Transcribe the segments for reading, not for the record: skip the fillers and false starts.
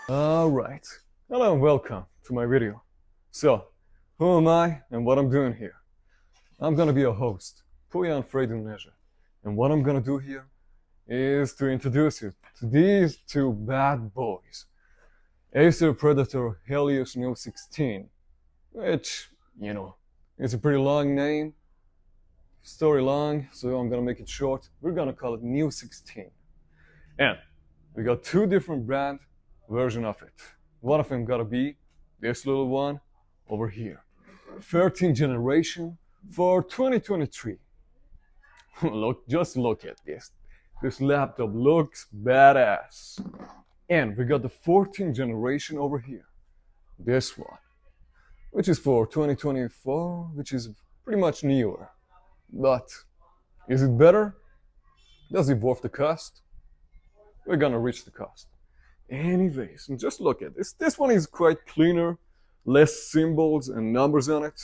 Alright, hello and welcome to my video. So, who am I and what I'm doing here? I'm gonna be your host, Pouyan and what I'm gonna do here is to introduce you to these two bad boys. Acer Predator Helios Neo 16, which, it's a pretty long name, story long, so I'm gonna make it short. We're gonna call it Neo 16. And we got two different brand version of it. One of them gotta be this little one over here. 13th generation for 2023. Just look at this. This laptop looks badass. And we got the 14th generation over here. This one, which is for 2024, which is pretty much newer. But is it better? Does it worth the cost? We're gonna reach the cost. Anyways, and just look at this. This one is quite cleaner, less symbols and numbers on it.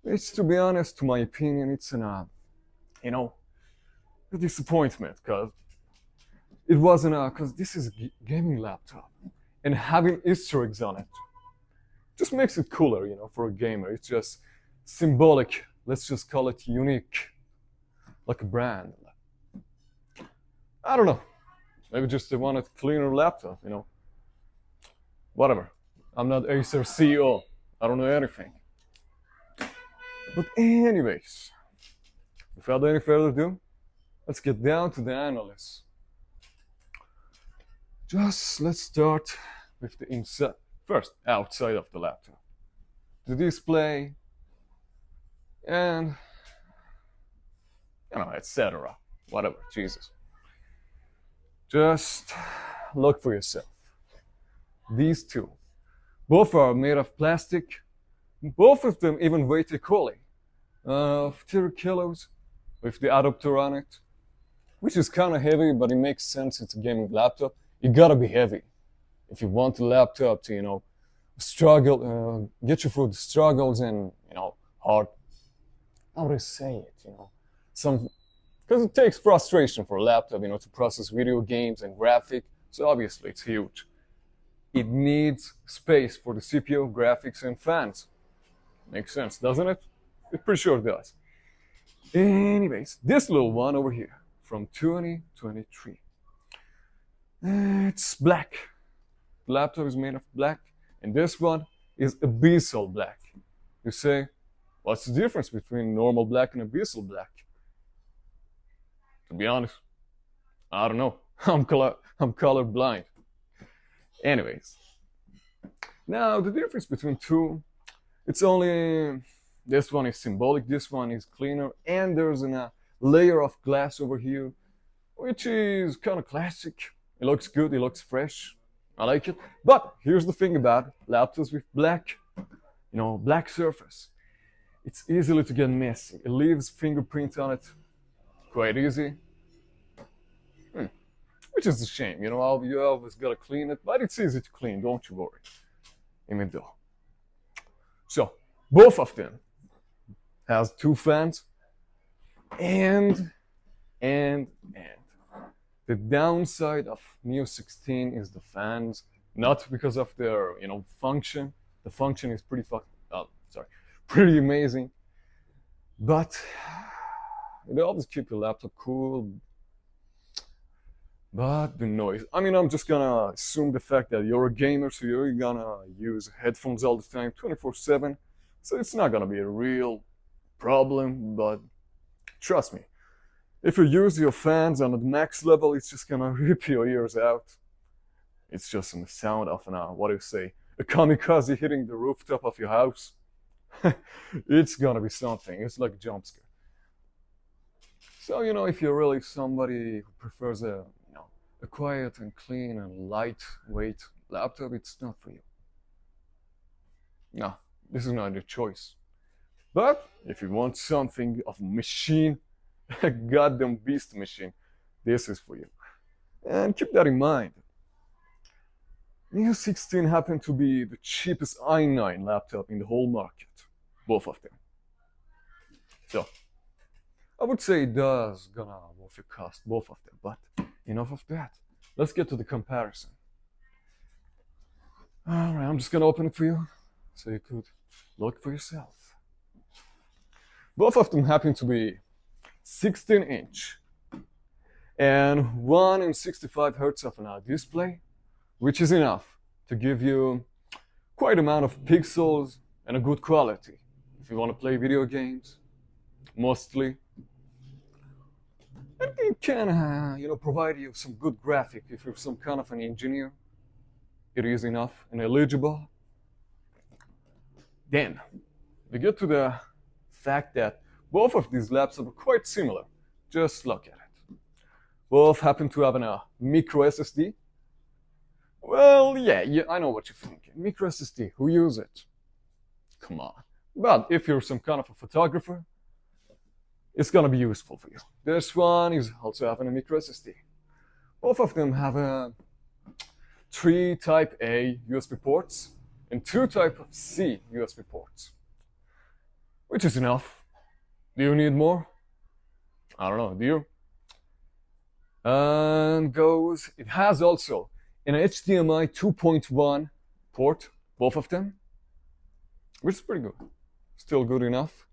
Which, to be honest, to my opinion, it's an, a disappointment, because it wasn't because this is a gaming laptop, and having Easter eggs on it just makes it cooler, for a gamer. It's just symbolic. Let's just call it unique, like a brand. I don't know. Maybe just they wanted a cleaner laptop, Whatever. I'm not Acer CEO. I don't know anything. But anyways, without any further ado, let's get down to the analysis. Let's start with the inside. First, outside of the laptop. The display, and, etc. Whatever, Jesus. Just look for yourself. These two. Both are made of plastic. Both of them even weigh equally. 30 kilos with the adapter on it. Which is kind of heavy, but it makes sense. It's a gaming laptop. You gotta be heavy. If you want the laptop to, struggle, get you through the struggles and, hard, how would I say it, because it takes frustration for a laptop, to process video games and graphics. So obviously it's huge. It needs space for the CPU, graphics, and fans. Makes sense, doesn't it? It pretty sure does. Anyways, this little one over here from 2023. It's black. The laptop is made of black, and this one is abyssal black. You say, what's the difference between normal black and abyssal black? To be honest, I don't know. I'm color blind. Anyways, now the difference between two, it's only this one is symbolic, this one is cleaner, and there's a layer of glass over here, which is kind of classic. It looks good, it looks fresh. I like it. But here's the thing about laptops with black, black surface. It's easily to get messy. It leaves fingerprints on it quite easy. Which is a shame, you always gotta clean it, but it's easy to clean, don't you worry. Even though. So, both of them has two fans, and the downside of Neo 16 is the fans, not because of their, function. The function is pretty amazing, but they always keep your laptop cool. But the noise, I'm just gonna assume the fact that you're a gamer, so you're gonna use headphones all the time, 24/7. So it's not gonna be a real problem, but trust me, if you use your fans on the max level, it's just gonna rip your ears out. It's just the sound of a kamikaze hitting the rooftop of your house. It's gonna be something. It's like a jump scare. So, if you're really somebody who prefers a quiet and clean and lightweight laptop, it's not for you. No, this is not your choice. But if you want something of a machine, a goddamn beast machine, this is for you. And keep that in mind. Neo 16 happened to be the cheapest i9 laptop in the whole market. Both of them. So, I would say it does gonna worth your cost, both of them, but enough of that. Let's get to the comparison. All right, I'm just gonna open it for you so you could look for yourself. Both of them happen to be 16-inch and 1 in 65 hertz of an display, which is enough to give you quite amount of pixels and a good quality if you want to play video games, mostly. And it can, provide you some good graphic if you're some kind of an engineer. It is enough and eligible. Then we get to the fact that both of these laptops are quite similar. Just look at it. Both happen to have a micro SSD. Well, yeah, I know what you're thinking. Micro SSD, who use it? Come on. But if you're some kind of a photographer, it's gonna be useful for you. This one is also having a micro SSD. Both of them have 3 Type A USB ports and 2 Type C USB ports, which is enough. Do you need more? I don't know, do you? And it has also an HDMI 2.1 port, both of them, which is pretty good. Still good enough.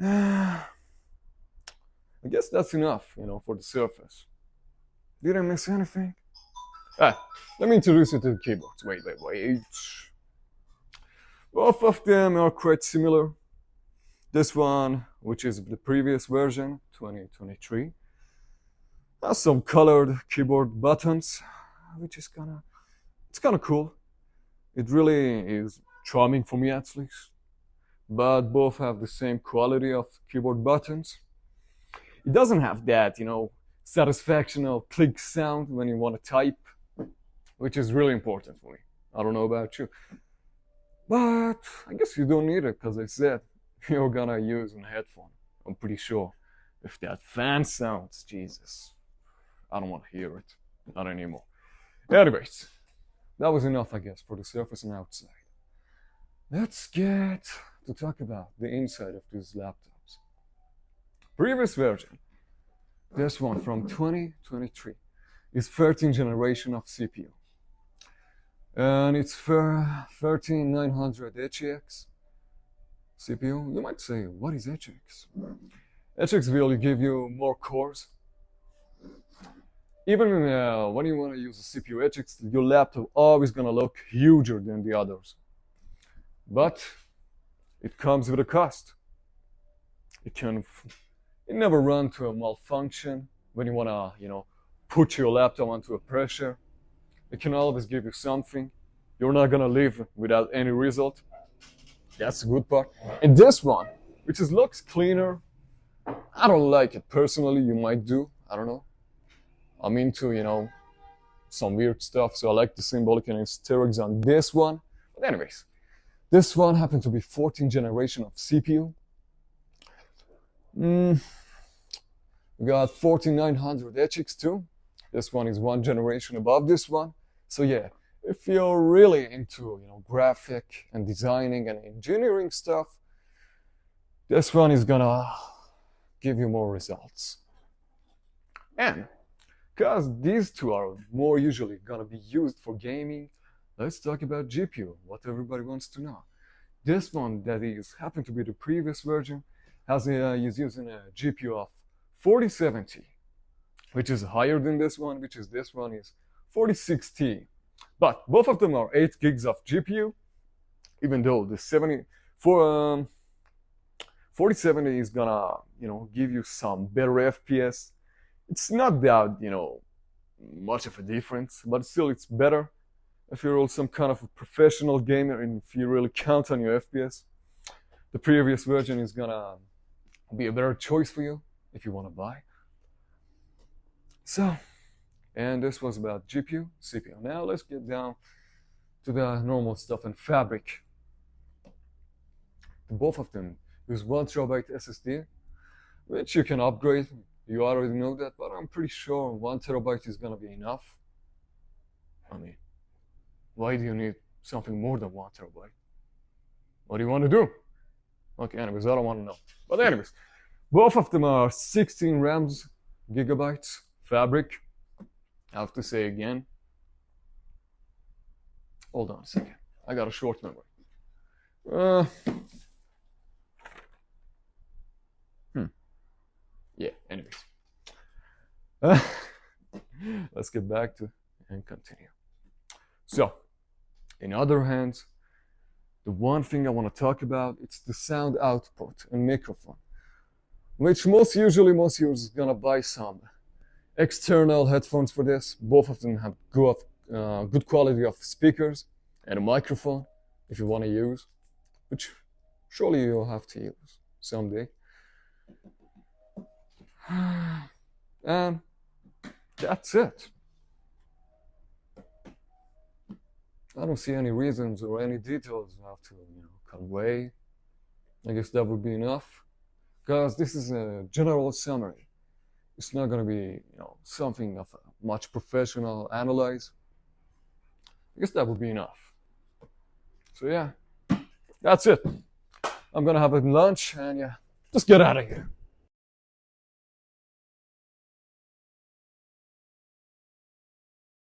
I guess that's enough, for the Surface. Did I miss anything? Let me introduce you to the keyboards. Wait. Both of them are quite similar. This one, which is the previous version, 2023, has some colored keyboard buttons, which is it's kind of cool. It really is charming for me at least. But both have the same quality of keyboard buttons. It doesn't have that, satisfactional click sound when you want to type, which is really important for me. I don't know about you. But I guess you don't need it, because I said you're gonna use a headphone, I'm pretty sure. If that fan sounds, Jesus, I don't want to hear it. Not anymore. Anyways, that was enough, I guess, for the Surface and outside. Let's get to talk about the inside of these laptops. Previous version, this one from 2023, is 13th generation of CPU. And it's for 13900HX CPU. You might say, what is HX? HX will give you more cores. Even when you want to use a CPU HX, your laptop always gonna look huger than the others. But it comes with a cost. It never run to a malfunction when you wanna, put your laptop onto a pressure. It can always give you something. You're not gonna live without any result. That's the good part. And this one, which looks cleaner, I don't like it personally. You might do, I don't know. I'm into, some weird stuff, so I like the symbolic and asterisks on this one. But anyways, this one happened to be 14th generation of CPU. We got 14900HX too. This one is 1 generation above this one. So yeah, if you're really into, graphic and designing and engineering stuff, this one is gonna give you more results. And because these two are more usually gonna be used for gaming, let's talk about GPU, what everybody wants to know. This one, that is happened to be the previous version, is using a GPU of 4070, which is higher than this one, this one is 4060. But both of them are 8 gigs of GPU, even though the 4070 is gonna, give you some better FPS. It's not that, much of a difference, but still it's better if you're some kind of a professional gamer and if you really count on your FPS. The previous version is gonna be a better choice for you if you want to buy. So, and this was about GPU, CPU. Now let's get down to the normal stuff and fabric. Both of them use 1 terabyte SSD, which you can upgrade. You already know that, but I'm pretty sure 1 terabyte is gonna be enough. I mean, why do you need something more than 1 terabyte? What do you want to do? Okay, anyways, I don't want to know. But anyways, both of them are 16 gigabytes fabric. I have to say again, Hold on a second. I got a short memory. Uh, yeah, anyways. Let's get back to and continue. So, in other hands, the one thing I want to talk about, it's the sound output and microphone, which most users gonna buy some external headphones for this. Both of them have good quality of speakers and a microphone if you want to use, which surely you'll have to use someday. And that's it. I don't see any reasons or any details I have to convey. I guess that would be enough, because this is a general summary. It's not going to be something of a much professional analyze. I guess that would be enough. So yeah, that's it. I'm gonna have a lunch and yeah, just get out of here.